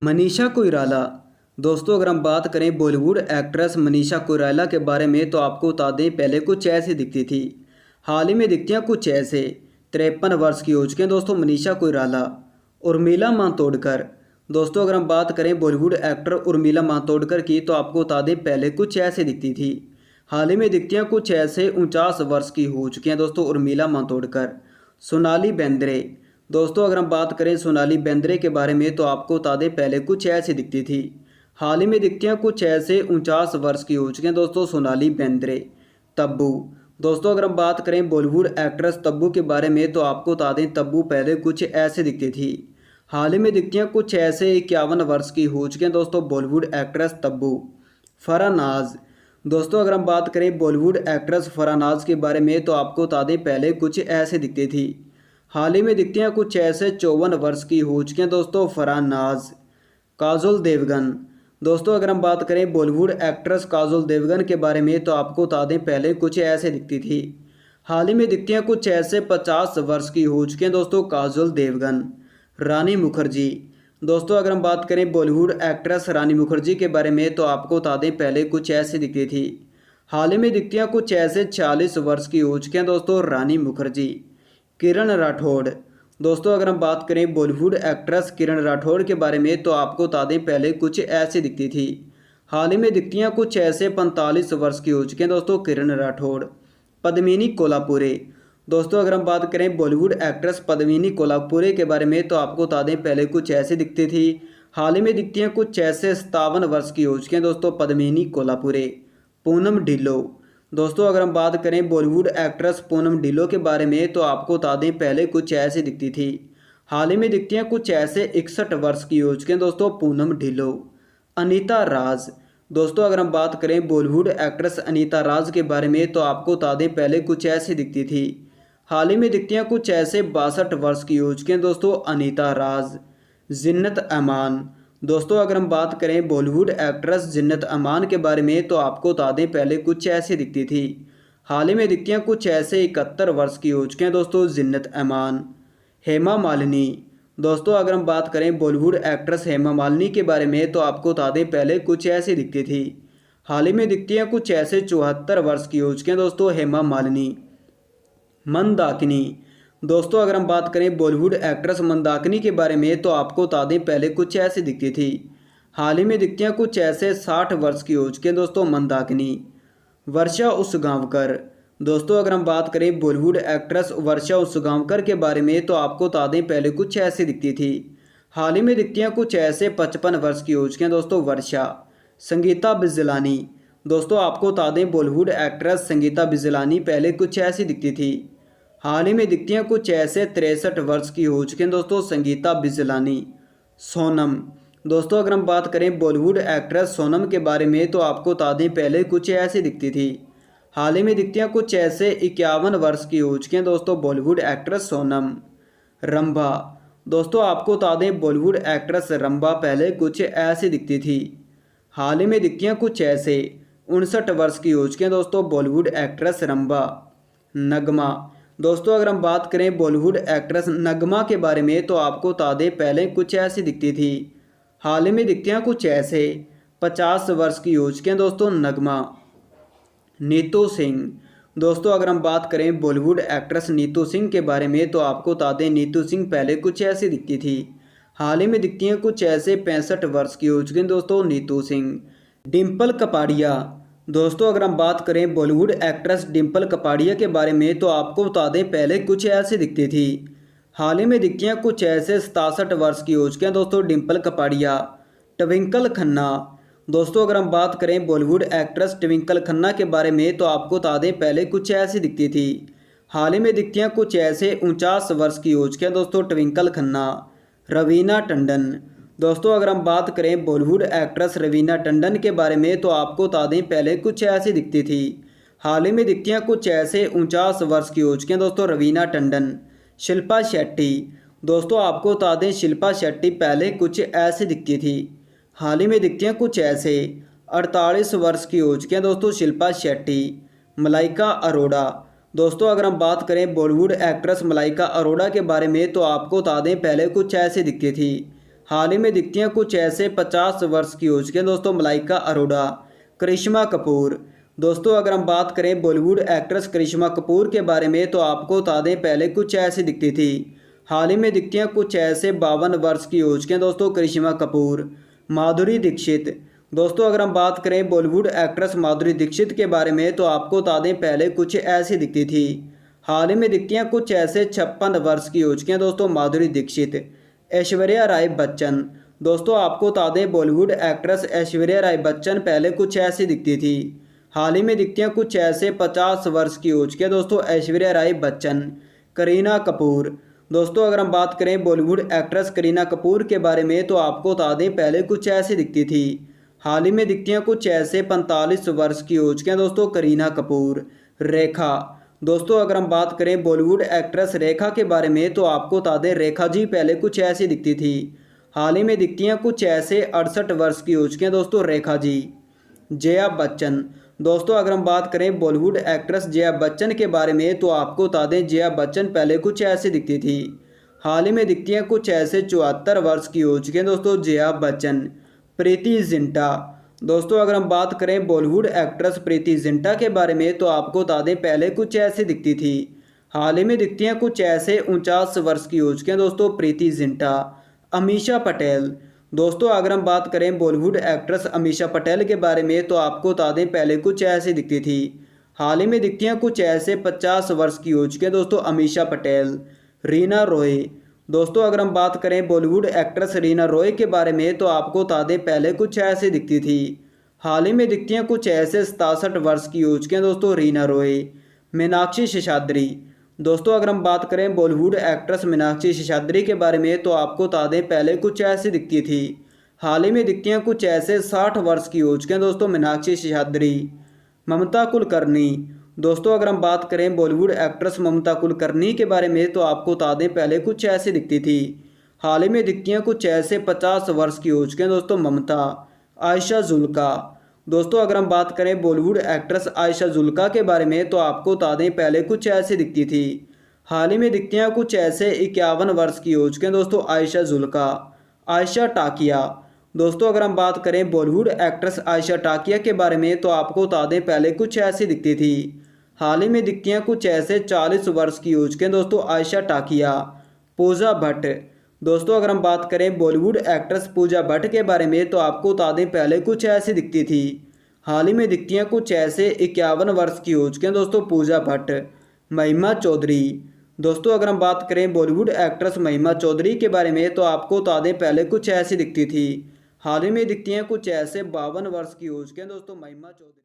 मनीषा कोइराला। दोस्तों अगर हम बात करें बॉलीवुड एक्ट्रेस मनीषा कोइराला के बारे में तो आपको बता दें पहले कुछ ऐसी दिखती थी। हाल ही में दिखती हैं कुछ ऐसे। 53 वर्ष की हो चुके हैं दोस्तों मनीषा कोइराला। उर्मिला मातोंडकर। दोस्तों अगर हम बात करें बॉलीवुड एक्टर उर्मिला मातोंडकर की तो आपको बता दें पहले कुछ ऐसे दिखती थी। हाल ही में दिखती हैं कुछ ऐसे 49 वर्ष की हो चुकी हैं दोस्तों उर्मिला मातोंडकर। सोनाली बेंद्रे। दोस्तों अगर हम बात करें सोनाली बेंद्रे के बारे में तो आपको बता दें पहले कुछ ऐसी दिखती थी। हाल ही में दिखती हैं कुछ ऐसे 49 वर्ष की हो चुके हैं दोस्तों सोनाली बेंद्रे। तब्बू। दोस्तों अगर हम बात करें बॉलीवुड एक्ट्रेस तब्बू के बारे में तो आपको बता दें तब्बू पहले कुछ ऐसे दिखती थी। हाल ही में दिखती हैं कुछ ऐसे 51 वर्ष की हो चुके हैं दोस्तों बॉलीवुड एक्ट्रेस तब्बू। फरानाज। दोस्तों अगर हम बात करें बॉलीवुड एक्ट्रेस फरानाज के बारे में तो आपको बता दें पहले कुछ ऐसे दिखती थी। हाल ही में दिखती हैं कुछ ऐसे 54 वर्ष की हो चुके हैं दोस्तों फरानाज। काजोल देवगन। दोस्तों अगर हम बात करें बॉलीवुड एक्ट्रेस काजोल देवगन के बारे में तो आपको बता दें पहले कुछ ऐसे दिखती थी। हाल ही में दिखती हैं कुछ ऐसे 50 वर्ष की हो चुके हैं दोस्तों काजोल देवगन। रानी मुखर्जी। दोस्तों अगर हम बात करें बॉलीवुड एक्ट्रेस रानी मुखर्जी के बारे में तो आपको बता दें पहले कुछ ऐसे दिखती थी। हाल ही में दिखती हैं कुछ ऐसे 40 वर्ष की हो चुके हैं दोस्तों रानी मुखर्जी। किरण राठौड़। दोस्तों अगर हम बात करें बॉलीवुड एक्ट्रेस किरण राठौड़ के बारे में तो आपको बता दें पहले कुछ ऐसे दिखती थी। हाल ही में दिखती हैं कुछ ऐसे 45 वर्ष की हो चुके हैं दोस्तों किरण राठौड़। पद्मिनी कोल्हापुरे। दोस्तों अगर हम बात करें बॉलीवुड एक्ट्रेस पद्मिनी कोल्हापुरे के बारे में तो आपको बता दें पहले कुछ ऐसे दिखती थी। हाल ही में दिखती हैं कुछ ऐसे 57 वर्ष की हो चुके हैं दोस्तों पद्मिनी कोल्हापुरे। पूनम ढिल्लो। दोस्तों अगर हम बात करें बॉलीवुड एक्ट्रेस पूनम ढिल्लो के बारे में तो आपको बता दें पहले कुछ ऐसे दिखती थी। हाल ही में दिखती हैं कुछ ऐसे 61 वर्ष की हो चुके हैं दोस्तों पूनम ढिल्लो। अनीता राज। दोस्तों अगर हम बात करें बॉलीवुड एक्ट्रेस अनीता राज के बारे में तो आपको बता दें पहले कुछ ऐसी दिखती थी। हाल ही में दिखती हैं कुछ ऐसे 62 वर्ष की हो चुके हैं दोस्तों अनीता राज। जिन्नत अमान। दोस्तों अगर हम बात करें बॉलीवुड एक्ट्रेस जिन्नत अमान के बारे में तो आपको बता दें पहले कुछ ऐसी दिखती थी। हाल ही में दिखती हैं कुछ ऐसे 71 वर्ष की हो चुके हैं दोस्तों जिन्नत अमान। हेमा मालिनी। दोस्तों अगर हम बात करें बॉलीवुड एक्ट्रेस हेमा मालिनी के बारे में तो आपको बता दें पहले कुछ ऐसी दिखती थी। हाल ही में दिखती हैं कुछ ऐसे 74 वर्ष की हो चुके हैं दोस्तों हेमा मालिनी। मंदाकिनी। दोस्तों अगर हम बात करें बॉलीवुड एक्ट्रेस मंदाकिनी के बारे में तो आपको बता दें पहले कुछ ऐसी दिखती थी। हाल ही में दिखती हैं कुछ ऐसे 60 वर्ष की हो चुके हैं दोस्तों मंदाकिनी। वर्षा उसगांवकर। दोस्तों अगर हम बात करें बॉलीवुड एक्ट्रेस वर्षा उसगांवकर के बारे में तो आपको बता दें पहले कुछ ऐसी दिखती थी। हाल ही में दिखती हैं कुछ ऐसे 55 वर्ष की हो चुके हैं दोस्तों वर्षा। संगीता बिजलानी। दोस्तों आपको बता दें बॉलीवुड एक्ट्रेस संगीता बिजलानी पहले कुछ ऐसी दिखती थी। हाल ही में दिखती हैं कुछ ऐसे 63 वर्ष की हो चुके हैं दोस्तों संगीता बिजलानी। सोनम। दोस्तों अगर हम बात करें बॉलीवुड एक्ट्रेस सोनम के बारे में तो आपको बता दें पहले कुछ ऐसी दिखती थी। हाल ही में दिखती हैं कुछ ऐसे 51 वर्ष की हो चुके हैं दोस्तों बॉलीवुड एक्ट्रेस सोनम। रंभा। दोस्तों आपको बता दें बॉलीवुड एक्ट्रेस रंभा पहले कुछ ऐसी दिखती थी। हाल ही में दिखती हैं कुछ ऐसे 59 वर्ष की हो चुके हैं दोस्तों बॉलीवुड एक्ट्रेस रंभा। नगमा। दोस्तों अगर हम बात करें बॉलीवुड एक्ट्रेस नगमा के बारे में तो आपको बता दें पहले कुछ ऐसी दिखती थी। हाल ही में दिखती हैं कुछ ऐसे 50 वर्ष की हो चुके हैं दोस्तों नगमा। नीतू सिंह। दोस्तों अगर हम बात करें बॉलीवुड एक्ट्रेस नीतू सिंह के बारे में तो आपको बता दें नीतू सिंह पहले कुछ ऐसी दिखती थी। हाल ही में दिखती हैं कुछ ऐसे 65 वर्ष की हो चुके हैं दोस्तों नीतू सिंह। डिम्पल कपाड़िया। दोस्तों अगर हम बात करें बॉलीवुड एक्ट्रेस डिम्पल कपाड़िया के बारे में तो आपको बता दें पहले कुछ ऐसी दिखती थी। हाल ही में दिखती हैं कुछ ऐसे 67 वर्ष की हो चुके हैं दोस्तों डिम्पल कपाड़िया। ट्विंकल खन्ना। दोस्तों अगर हम बात करें बॉलीवुड एक्ट्रेस ट्विंकल खन्ना के बारे में तो आपको बता दें पहले कुछ ऐसी दिखती थी। हाल ही में दिखती हैं कुछ ऐसे 49 वर्ष की हो चुके हैं दोस्तों ट्विंकल खन्ना। रवीना टंडन। दोस्तों अगर हम बात करें बॉलीवुड एक्ट्रेस रवीना टंडन के बारे में तो आपको बता दें पहले कुछ ऐसी दिखती थी। हाल ही में दिखती हैं कुछ ऐसे 49 वर्ष की हो चुके हैं दोस्तों रवीना टंडन। शिल्पा शेट्टी। दोस्तों आपको बता दें शिल्पा शेट्टी पहले कुछ ऐसी दिखती थी। हाल ही में दिखती हैं कुछ ऐसे 48 वर्ष की हो चुके हैं दोस्तों शिल्पा शेट्टी। मलाइका अरोड़ा। दोस्तों अगर हम बात करें बॉलीवुड एक्ट्रेस मलाइका अरोड़ा के बारे में तो आपको बता दें पहले कुछ ऐसे दिखती थी। हाल ही में दिखती हैं कुछ ऐसे 50 वर्ष की हो चुकी हैं दोस्तों मलाइका अरोड़ा। करिश्मा कपूर। दोस्तों अगर हम बात करें बॉलीवुड एक्ट्रेस करिश्मा कपूर के बारे में तो आपको बता दें पहले कुछ ऐसी दिखती थी। हाल ही में दिखती हैं कुछ ऐसे 52 वर्ष की हो चुकी हैं दोस्तों करिश्मा कपूर। माधुरी दीक्षित। दोस्तों अगर हम बात करें बॉलीवुड एक्ट्रेस माधुरी दीक्षित के बारे में तो आपको बता दें पहले कुछ ऐसी दिखती थी। हाल ही में दिखती हैं कुछ ऐसे 56 वर्ष की हो चुकी हैं दोस्तों माधुरी दीक्षित। ऐश्वर्या राय बच्चन। दोस्तों आपको बता दें बॉलीवुड एक्ट्रेस ऐश्वर्या राय बच्चन पहले कुछ ऐसी दिखती थी। हाल ही में दिखती हैं कुछ ऐसे 50 वर्ष की हो चुकी है दोस्तों ऐश्वर्या राय बच्चन। करीना कपूर। दोस्तों अगर हम बात करें बॉलीवुड एक्ट्रेस करीना कपूर के बारे में तो आपको बता दें पहले कुछ ऐसी दिखती थी। हाल ही में दिखती हैं कुछ ऐसे 45 वर्ष की हो चुकी हैं दोस्तों करीना कपूर। रेखा। दोस्तों अगर हम बात करें बॉलीवुड एक्ट्रेस रेखा के बारे में तो आपको बता दें रेखा जी पहले कुछ ऐसी दिखती थी। हाल ही में दिखती हैं कुछ ऐसे 68 वर्ष की हो चुकी हैं दोस्तों रेखा जी। जया बच्चन। दोस्तों अगर हम बात करें बॉलीवुड एक्ट्रेस जया बच्चन के बारे में तो आपको बता दें जया बच्चन पहले कुछ ऐसी दिखती थी। हाल ही में दिखती हैं कुछ ऐसे 74 वर्ष की हो चुकी हैं दोस्तों जया बच्चन। प्रीति जिंटा। दोस्तों अगर हम बात करें बॉलीवुड एक्ट्रेस प्रीति जिंटा के बारे में तो आपको बता दें पहले कुछ ऐसी दिखती थी। हाल ही में दिखती हैं कुछ ऐसे 49 वर्ष की हो चुकी हैं दोस्तों प्रीति जिंटा। अमीषा पटेल। दोस्तों अगर हम बात करें बॉलीवुड एक्ट्रेस अमीषा पटेल के बारे में तो आपको बता दें पहले कुछ ऐसी दिखती थी। हाल ही में दिखती हैं कुछ ऐसे 50 वर्ष की हो चुकी हैं दोस्तों अमीषा पटेल। रीना रॉय। दोस्तों अगर हम बात करें बॉलीवुड एक्ट्रेस रीना रॉय के बारे में तो आपको बता दें पहले कुछ ऐसी दिखती थी। हाल ही में दिखती हैं कुछ ऐसे 67 वर्ष की हो चुकी हैं दोस्तों रीना रॉय। मीनाक्षी शेषाद्री। दोस्तों अगर हम बात करें बॉलीवुड एक्ट्रेस मीनाक्षी शेषाद्री के बारे में तो आपको बता दें पहले कुछ ऐसी दिखती थी। हाल ही में दिखती हैं कुछ ऐसे 60 वर्ष की हो चुके हैं दोस्तों मीनाक्षी शेषाद्री। ममता कुलकर्णी। दोस्तों अगर हम बात करें बॉलीवुड एक्ट्रेस ममता कुलकर्णी के बारे में तो आपको बता दें पहले कुछ ऐसी दिखती थी। हाल ही में दिखती हैं कुछ ऐसे 50 वर्ष की हो चुके हैं दोस्तों ममता। आयशा जुल्का। दोस्तों अगर हम बात करें बॉलीवुड एक्ट्रेस आयशा जुल्का के बारे में तो आपको बता दें पहले कुछ ऐसी दिखती थी। हाल ही में दिखती हैं कुछ ऐसे 51 वर्ष की हो चुके हैं दोस्तों आयशा जुल्का। आयशा टाकिया। दोस्तों अगर हम बात करें बॉलीवुड एक्ट्रेस आयशा टाकिया के बारे में तो आपको बता दें पहले कुछ ऐसी दिखती थी। हाल ही में दिखती हैं कुछ ऐसे 40 वर्ष की हो चुके हैं दोस्तों आयशा टाकिया। पूजा भट्ट। दोस्तों अगर हम बात करें बॉलीवुड एक्ट्रेस पूजा भट्ट के बारे में तो आपको बता दें पहले कुछ ऐसी दिखती थी। हाल ही में दिखती हैं कुछ ऐसे 51 वर्ष की हो चुके हैं दोस्तों पूजा भट्ट। महिमा चौधरी। दोस्तों अगर हम बात करें बॉलीवुड एक्ट्रेस महिमा चौधरी के बारे में तो आपको बता दें पहले कुछ ऐसी दिखती थी। हाल ही में दिखती हैं कुछ ऐसे 52 वर्ष की हो चुके हैं दोस्तों महिमा चौधरी।